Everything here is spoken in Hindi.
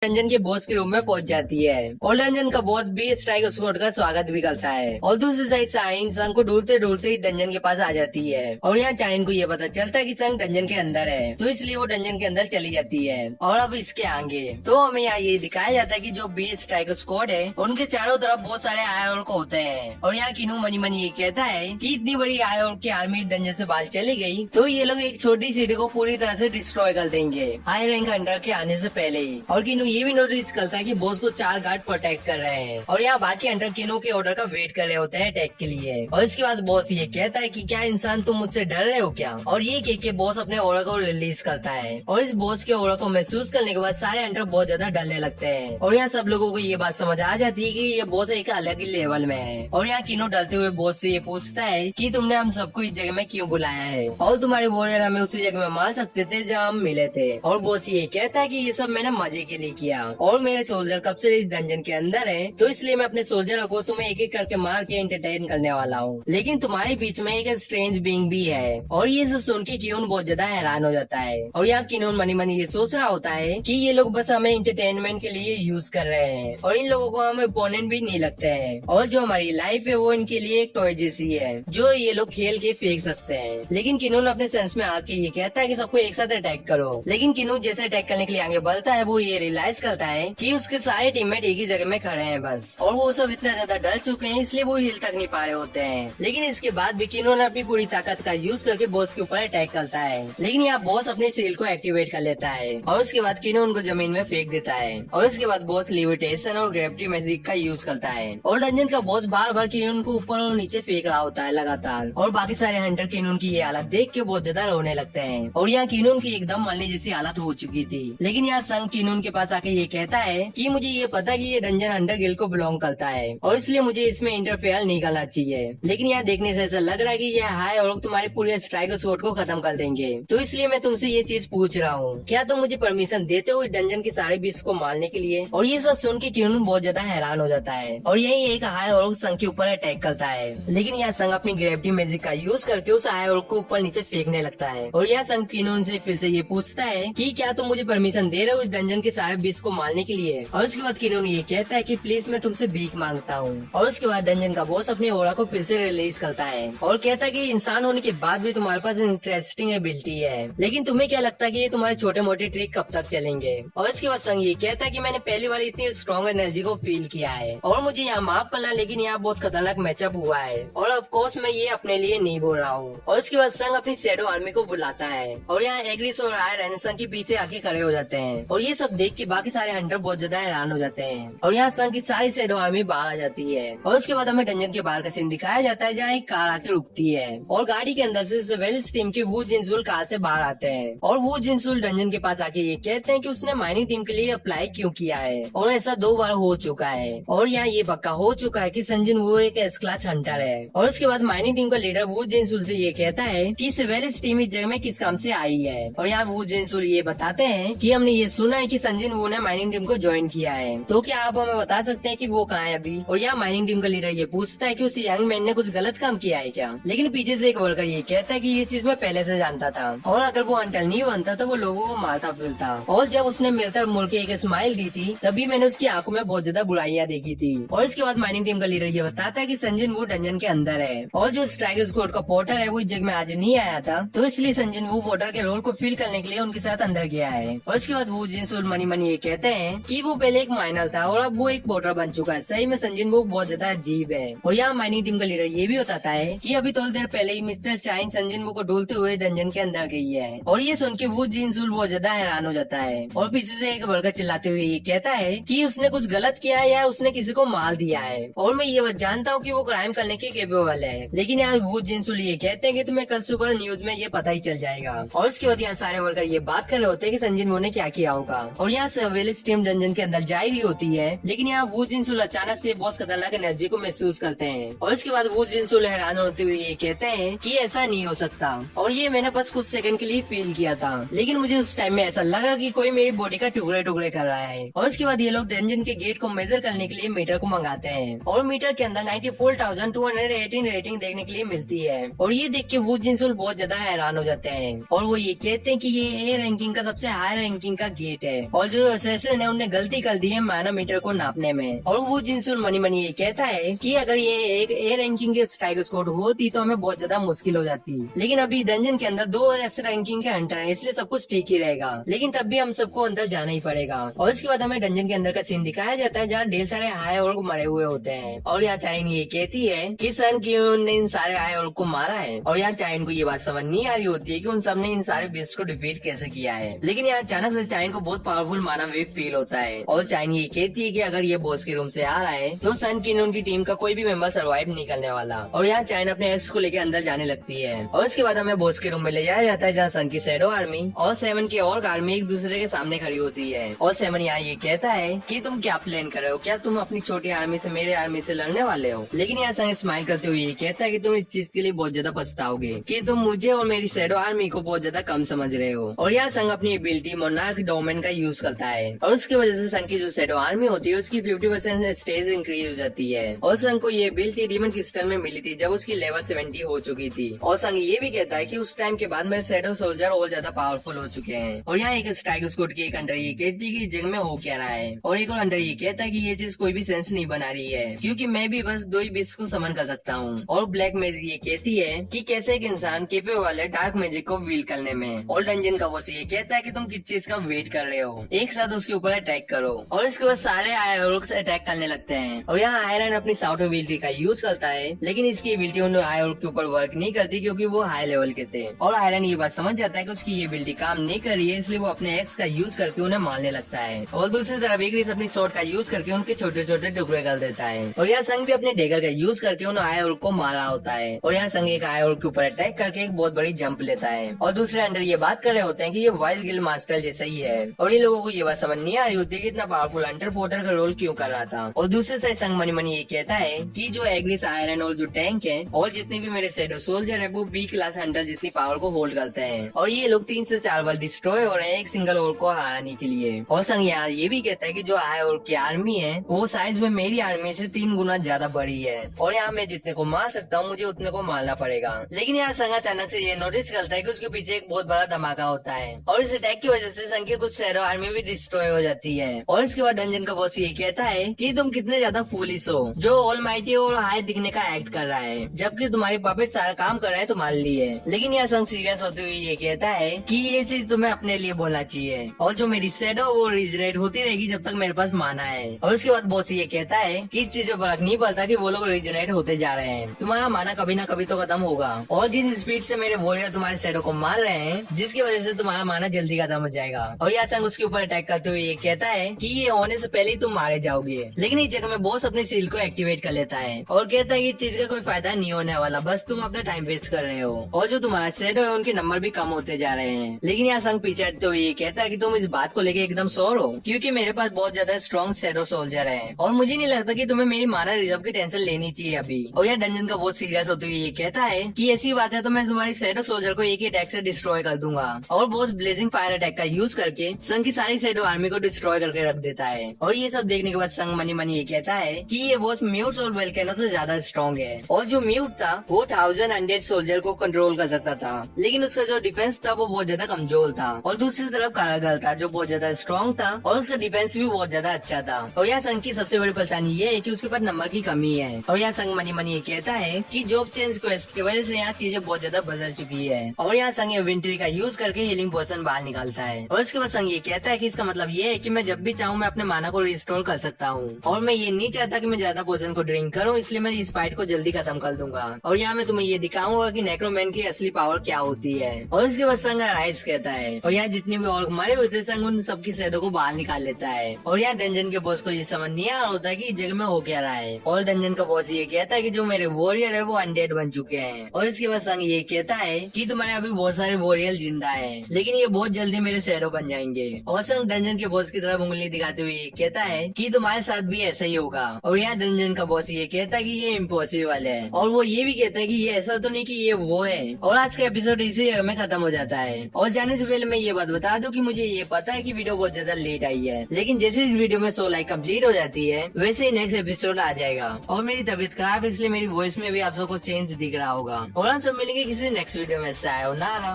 रंजन के बॉस के रूम में पहुंच जाती है और रंजन का बॉस भी स्ट्राइक स्क्वाड का स्वागत भी करता है। और दूसरी साइड शाहीन संग को ढूंढते ढूंढते रंजन के पास आ जाती है और यहाँ शाहीन को ये पता चलता है कि संग रंजन के अंदर है, तो इसलिए वो रंजन के अंदर चली जाती है। और अब इसके आगे तो हमें यहाँ ये दिखाया जाता है कि जो बी स्ट्राइक स्क्वाड है उनके चारों तरफ बहुत सारे आयोल को होते हैं। और यहाँ किनू मनी मनी ये कहता है कि इतनी बड़ी आयोल की आर्मी रंजन से बाहर चली गई तो ये लोग एक छोटी सिटी को पूरी तरह से डिस्ट्रॉय कर देंगे हाई रैंक हंटर के आने से पहले ही। और किनू ये भी नोटिस करता है कि बॉस को 4 गार्ड प्रोटेक्ट कर रहे हैं और यहाँ बाकी हंटर किनू के ऑर्डर का वेट कर रहे होते हैं अटैक के लिए। और इसके बाद बॉस ये कहता है कि क्या इंसान तुम मुझसे डर रहे हो क्या, और ये कह के बॉस अपने ऑर्डर को रिलीज करता है। और इस बॉस के ऑर्डर को महसूस करने के बाद सारे हंटर बहुत ज्यादा डरने लगते हैं और यहाँ सब लोगों को ये बात समझ आ जाती है कि ये बॉस एक अलग ही लेवल में है। और यहाँ किनू डरते हुए बॉस से ये पूछता है कि तुमने हम सबको इस जगह में क्यों बुलाया है और तुम्हारे वॉरियर हमें उसी जगह में मार सकते थे जहाँ हम मिले थे। और बॉस ये कहता है कि ये सब मैंने मजे के लिए किया और मेरे सोल्जर कब से इस डंजन के अंदर है, तो इसलिए मैं अपने सोल्जर को तुम्हें एक एक करके मार के एंटरटेन करने वाला हूँ। लेकिन तुम्हारे बीच में एक स्ट्रेंज बीइंग भी है। और ये सब सुन के किनून बहुत ज्यादा हैरान हो जाता है और यहाँ किनून मनी मनी ये सोच रहा होता है कि ये लोग बस हमें एंटरटेनमेंट के लिए यूज कर रहे हैं और इन लोगों को हम ओपोनेंट भी नहीं लगते हैं और जो हमारी लाइफ है वो इनके लिए एक टॉय जैसी है जो ये लोग खेल के फेंक सकते हैं। लेकिन किनून अपने सेंस में आके ये कहता है कि सबको एक साथ अटैक करो। लेकिन किनून जैसे अटैक करने के लिए आगे बढ़ता है वो ये रियलाइज करता है कि उसके सारे टीममेट एक ही जगह में खड़े हैं बस, और वो सब इतना ज्यादा डर चुके हैं इसलिए वो हिल तक नहीं पा रहे होते हैं। लेकिन इसके बाद भी किनून अपनी पूरी ताकत का यूज करके बॉस के ऊपर अटैक करता है। लेकिन यहाँ बॉस अपने शील्ड को एक्टिवेट कर लेता है और उसके बाद किनून उनको जमीन में फेंक देता है। और उसके बाद बॉस लिविटेशन और ग्रेविटी मैजिक का यूज करता है और डंजन का बॉस बार बार किनून को ऊपर और नीचे फेंक रहा होता है लगातार। और बाकी सारे हंटर किनून की ये हालत देख के बहुत ज्यादा रोने लगते हैं और यहाँ किनून की एकदम मरने जैसी हालत हो चुकी थी। लेकिन यहाँ संग किनून के पास आके ये कहता है कि मुझे ये पता कि ये डंजन हंटर गिल्ड को बिलोंग करता है और इसलिए मुझे इसमें इंटरफेयर नहीं करना चाहिए। लेकिन यहाँ देखने से ऐसा लग रहा है कि ये हाई और लोग तुम्हारे पूरे स्ट्राइक स्वॉर्ड को खत्म कर देंगे, तो इसलिए मैं तुमसे ये चीज पूछ रहा हूँ, क्या तुम मुझे परमिशन देते हो डंजन के सारे बीस को मारने के लिए। और ये सब सुन के किनून बहुत ज्यादा हैरान हो जाता है और यही एक हाई और संघ के ऊपर अटैक करता है। लेकिन यह संघ अपनी ग्रेविटी मैजिक का यूज करके उस हाई और को ऊपर नीचे फेंकने लगता है। और यह संघ किनून से फिर से ये पूछता है कि क्या तुम मुझे परमिशन दे रहे हो इस डंजन के सारे बीस को मारने के लिए। और उसके बाद किनून ये कहता है कि प्लीज मैं तुमसे भीख मांगता हूँ। और उसके बाद डंजन का बॉस अपने ओरा को फिर से रिलीज करता है और कहता है कि इंसान होने के बाद भी तुम्हारे पास इंटरेस्टिंग एबिलिटी है, लेकिन तुम्हें क्या लगता है कि ये तुम्हारे छोटे मोटे ट्रिक कब तक चलेंगे। और इसके बाद संग ये कहता है कि मैंने पहली वाली इतनी स्ट्रॉन्ग एनर्जी को फील किया है और मुझे यहाँ माफ करना, लेकिन यहाँ बहुत खतरनाक मैचअप हुआ है और ऑफ कोर्स मैं ये अपने लिए नहीं बोल रहा हूँ। और उसके बाद संग अपनी शैडो आर्मी को बुलाता है और यहाँ एग्रिस और आयरन संग के पीछे आके खड़े हो जाते हैं और ये सब देख के बाकी सारे हंटर बहुत ज्यादा हैरान हो जाते हैं। और यहाँ संग की सारी शैडो आर्मी बाहर आ जाती है और उसके बाद हमें डंजन के बाहर का सीन दिखाया जाता है जहाँ एक कार आके रुकती है और गाड़ी के अंदर से वेल्स टीम के वू जिनसुल कार से बाहर आते हैं और वो जिनसुल डंजन के पास आके ये कहते हैं कि उसने माइनिंग टीम के लिए अप्लाई क्यों किया है और ऐसा 2 बार हो चुका है और यहाँ ये पक्का हो चुका है कि संजन वो एक एस क्लास हंटर है। और उसके बाद माइनिंग टीम का लीडर वो जिनसुल से ये कहता है कि वेल्स टीम इस जगह में किस काम से आई है। और यहाँ वो जिनसुल ये बताते हैं कि हमने ये सुना है कि संजन वो ने माइनिंग टीम को ज्वाइन किया है, तो क्या आप हमें बता सकते हैं कि वो कहाँ है अभी। और यहाँ माइनिंग टीम का लीडर ये पूछता है कि उस यंग मैन ने कुछ गलत काम किया है क्या। लेकिन पीछे से एक वर्कर ये कहता है कि ये चीज मैं पहले से जानता था और अगर वो हंटर नहीं बनता तो वो लोगों को मारता फिरता, और जब उसने मिलकर मुड़ के एक स्माइल दी थी तभी मैंने उसकी आंखों में बहुत ज्यादा बुराइयां देखी थी। और इसके बाद माइनिंग टीम का लीडर ये बताता है कि संजन वो डंजन के अंदर है और जो स्ट्राइक स्क्वाड का पोर्टर है वो इस जगह में आज नहीं आया था, तो इसलिए संजन वो पोर्टर के रोल को फिल करने के लिए उनके साथ अंदर गया है। और इसके बाद वो जिनसुल मनी मनी ये कहते हैं कि वो पहले एक माइनर था और अब वो एक पोर्टर बन चुका है। सही में संजन वो बहुत ज्यादा अजीब है। और यहाँ माइनिंग टीम का लीडर ये भी बताता है कि अभी थोड़ी देर पहले ही मिस्टर चाइन संजन वो को ढूंढते हुए डंजन के अंदर गई है। और ये सुन के वो जिनसुल बहुत ज्यादा हैरान हो जाता है और पीछे से एक वर्कर चिल्लाते हुए ये कहता है कि उसने कुछ गलत किया है या उसने किसी को मार दिया है और मैं ये बात जानता हूँ कि वो क्राइम करने के केपेबल है। लेकिन यहाँ वो जिनसुल ये कहते हैं कि तुम्हें कल सुबह न्यूज में ये पता ही चल जाएगा। और उसके बाद यहाँ सारे वर्कर ये बात कर रहे होते हैं कि संजन वो ने क्या किया होगा। और यहाँ से वेलिस टीम डंजन के अंदर जा रही होती है, लेकिन यहाँ वो जिनसुल अचानक से बहुत खतरनाक एनर्जी को महसूस करते हैं। और इसके बाद वो जिनसुल हैरान होते हुए ये कहते हैं कि ऐसा नहीं हो सकता और ये मैंने बस कुछ सेकंड के लिए फील किया था, लेकिन मुझे उस टाइम में ऐसा लगा कि कोई मेरी बॉडी का टुकड़े टुकड़े कर रहा है। और उसके बाद ये लोग डंजन के गेट को मेजर करने के लिए मीटर को मंगाते हैं और मीटर के अंदर 94,218 रेटिंग देखने के लिए मिलती है। और ये देख के वो जिनसुल बहुत ज्यादा हैरान हो जाते हैं और वो ये कहते हैं कि ये ए रैंकिंग का सबसे हाई रैंकिंग का गेट है और जो असेसिन है उनने गलती कर दी है मैनोमीटर को नापने में। और वो जिनसुन मनी मनी ये कहता है कि अगर ये एक ए रैंकिंग के स्ट्राइक स्क्वाड होती तो हमें बहुत ज्यादा मुश्किल हो जाती, लेकिन अभी डंजन के अंदर 2 एस रैंकिंग के हंटर है, इसलिए सब कुछ ठीक ही रहेगा, लेकिन तब भी हम सबको अंदर जाना ही पड़ेगा। और उसके बाद हमें डंजन के अंदर का सीन दिखाया जाता है जहाँ ढेर सारे हाई और मरे हुए होते हैं। और यहाँ चाइन ये कहती है कि सन क्यों ने इन सारे हाई और को मारा है। और यहाँ चाइन को ये बात समझ नहीं आ रही होती है कि उन सब ने इन सारे बीस्ट को डिफीट कैसे किया है, लेकिन यहाँ अचानक से चाइन को बहुत पावरफुल माना वेव फील होता है। और चाइन ये कहती है कि अगर ये बॉस के रूम से आ रहा है तो सन की उनकी टीम का कोई भी मेंबर सर्वाइव नहीं करने वाला। और यहाँ चाइन अपने एक्स को लेकर अंदर जाने लगती है। और उसके बाद हमें बॉस के रूम में ले जाया जाता है जहाँ सन की शैडो आर्मी और 7 की और आर्मी एक दूसरे के सामने खड़ी होती है। और 7 यहाँ ये कहता है कि तुम क्या प्लान कर रहे हो, क्या तुम अपनी छोटी आर्मी से मेरे आर्मी से लड़ने वाले हो। लेकिन यहाँ सन स्माइल करते हुए ये कहता है कि तुम इस चीज के लिए बहुत ज्यादा पछताओगे कि तुम मुझे और मेरी शैडो आर्मी को बहुत ज्यादा कम समझ रहे हो। और यहाँ संग अपनी एबिलिटी मोनार्क डोमेन का यूज करता है और उसकी वजह से संग की जो शैडो आर्मी होती है उसकी 50% स्टेज इंक्रीज हो जाती है। और संग को ये एबिलिटी डीमन क्रिस्टल में मिली थी जब उसकी लेवल 70 हो चुकी थी। और संग ये भी कहता है कि उस टाइम के बाद मेरे शैडो सोल्जर और ज्यादा पावरफुल हो चुके हैं। और यहाँ एक स्ट्राइक स्क्वाड की एक अंडर ये कहती है कि जग में हो क्या रहा है। और एक और अंडर ये कहता है कि ये चीज कोई भी सेंस नहीं बना रही है क्योंकि मैं भी बस 2 ही बीस को समन कर सकता हूँ। और ब्लैक मैजिक ये कहती है कि कैसे एक इंसान केपेबल है डार्क मैजिक को व्हील करने में। और डंजन का बॉस ये कहता है कि तुम किस चीज का वेट कर रहे हो, एक साथ उसके ऊपर अटैक करो। और इसके बाद सारे आयरन अटैक करने लगते हैं। और यहाँ आयरन अपनी साउथ एबिलिटी का यूज करता है, लेकिन इसकी एबिलिटी उन आयरन के ऊपर वर्क नहीं करती क्योंकि वो हाई लेवल के थे। और आयरन ये बात समझ जाता है कि उसकी ये एबिलिटी काम नहीं कर रही है, इसलिए वो अपने एक्स का यूज करके उन्हें मारने लगता है। और दूसरी तरफ एक अपनी शॉर्ट का यूज करके उनके छोटे छोटे टुकड़े कर देता है। और यहाँ संग भी अपने डेगर का यूज करके उन आयरन को मारा होता है। और यहाँ संग एक आयरन के ऊपर अटैक करके एक बहुत बड़ी जंप लेता है। और दूसरे अंडर ये बात कर रहे होते हैं कि ये वाइल्ड गिल्ड मास्टर जैसा ही है। और इन लोगों को ये बात समझ नहीं आ रही होती है कि इतना पावरफुल अंडर पोर्टर का रोल क्यों कर रहा था। और दूसरे साइड संग मनी मनी ये कहता है कि जो एग्रिस आयरन और जो टैंक है और जितने भी मेरे शैडो सोल्जर है वो बी क्लास हंटर जितनी पावर को होल्ड करते हैं। और ये लोग 3 से 4 बार डिस्ट्रॉय हो रहे हैं एक सिंगल ओर को हराने के लिए। और संग यहाँ ये भी कहता है कि जो आय और की आर्मी है वो साइज में मेरी आर्मी से 3 गुना ज्यादा बड़ी है। और यहाँ मैं जितने को मार सकता हूँ मुझे उतने को मारना पड़ेगा। लेकिन यहाँ संग अचानक से ये नोटिस करता है कि उसके पीछे एक बहुत बड़ा धमाका होता है। और इस अटैक की वजह से संग की कुछ शैडो आर्मी भी डिस्ट्रॉय हो जाती है। और इसके बाद डंजन का बॉस ये कहता है कि तुम कितने ज्यादा फूलिश हो जो ऑलमाइटी और हाई दिखने का एक्ट कर रहा है, जबकि तुम्हारे पपेट सारा काम कर रहा है तुम्हारे लिए। लेकिन यहाँ संग सीरियस होते हुए ये कहता है कि ये चीज तुम्हें अपने लिए बोलना चाहिए और जो मेरी शैडो वो रिजनरेट होती रहेगी जब तक मेरे पास माना है। और उसके बाद बॉस ये कहता है कि इस चीज से फर्क नहीं पड़ता कि वो लोग रिजनरेट होते जा रहे हैं, तुम्हारा माना कभी ना कभी तो खत्म होगा। और जिस स्पीड से मेरे वॉरियर तुम्हारे शैडो को मार रहे हैं जिसकी वजह से तुम्हारा माना जल्दी खत्म हो जाएगा। और यहाँ संग उसके ऊपर अटैक करते हुए ये कहता है कि ये होने से पहले ही तुम मारे जाओगे। लेकिन इस जगह में बॉस अपनी सील को एक्टिवेट कर लेता है और कहता है कि इस चीज का कोई फायदा नहीं होने वाला, बस तुम अपना टाइम वेस्ट कर रहे हो और जो तुम्हारा शैडो है उनके नंबर भी कम होते जा रहे हैं। लेकिन यहाँ संग पीछे हटते हुए ये कहता है कि तुम इस बात को लेके एकदम श्योर हो क्योंकि मेरे पास बहुत ज्यादा स्ट्रॉन्ग शैडो सोल्जर है और मुझे नहीं लगता कि तुम्हें मेरी माना रिजर्व की टेंशन लेनी चाहिए अभी। और यह डंजन का बहुत सीरियस होते हुए ये कहता है कि ऐसी बात है तो मैं तुम्हारी शैडो सोल्जर को एक ही अटैक से डिस्ट्रॉय कर दूंगा। और बहुत ब्लेजिंग फायर अटैक का यूज करके संग की सारी शैडो आर्मी को डिस्ट्रॉय करके रख देता है। और ये सब देखने के बाद संग मनी मनी ये कहता है कि ये बॉस म्यूट्स और वेल्केनो से ज्यादा स्ट्रॉन्ग है और जो म्यूट था वो 1000 अनडेड सोल्जर को कंट्रोल कर सकता था, लेकिन उसका जो डिफेंस था वो बहुत ज्यादा कमजोर था। और दूसरी तरफ कारागल था जो बहुत ज्यादा स्ट्रॉन्ग था और उसका डिफेंस भी बहुत ज्यादा अच्छा था। और यहाँ संग की सबसे बड़ी परेशानी ये है कि उसके पास नंबर की कमी है। और यहाँ संग मनी मनी ये कहता है कि जॉब चेंज क्वेस्ट की वजह से यहाँ चीजें बहुत ज्यादा बदल चुकी है। और यहाँ संग इन्वेंटरी का यूज करके हीलिंग पोशन बाहर निकालता है। और इसके बाद संग ये कहता है कि इसका मतलब ये है कि मैं जब भी चाहूँ मैं अपने माना को रिस्टोर कर सकता हूँ और मैं ये नहीं चाहता कि मैं ज्यादा पोशन को ड्रिंक करूँ, इसलिए मैं इस फाइट को जल्दी खत्म कर दूंगा। और यहाँ मैं तुम्हें ये दिखाऊंगा कि नेक्रोमैन की असली पावर क्या होती है। और इसके बाद संग राइज कहता है और यहाँ जितने भी और मरे हुए थे संग उन सबकी शैडो को बाहर निकाल लेता है। और यहाँ डंजन के बॉस को ये समझ नहीं आ रहा होता है कि जगह में हो क्या रहा है। और डंजन का बॉस ये कहता है कि जो मेरे वॉरियर है वो अनडेड बन चुके हैं। और इसके बाद संग ये कहता है कि तुम्हारे अभी बहुत सारे वॉरियर जिंदा है लेकिन ये बहुत जल्दी मेरे शैडो बन जाएंगे। और संग डंजन के बॉस की तरफ उंगली दिखाते हुए ये कहता है कि तुम्हारे साथ भी ऐसा ही होगा। और यहाँ डंजन का बॉस ये कहता है कि ये इम्पॉसिबल है और वो ये भी कहता है कि ये ऐसा तो नहीं कि ये वो है। और आज का एपिसोड इसी जगह में खत्म हो जाता है। और जाने से पहले मैं ये बात बता दूं कि मुझे ये पता है कि वीडियो बहुत ज्यादा लेट आई है, लेकिन जैसे इस वीडियो में 100 लाइक कंप्लीट हो जाती है वैसे ही नेक्स्ट एपिसोड आ जाएगा। और मेरी तबीयत खराब है इसलिए मेरी वॉइस में भी आप सबको चेंज दिख रहा होगा। और हम सब मिलेंगे किसी नेक्स्ट वीडियो में। सायोनारा।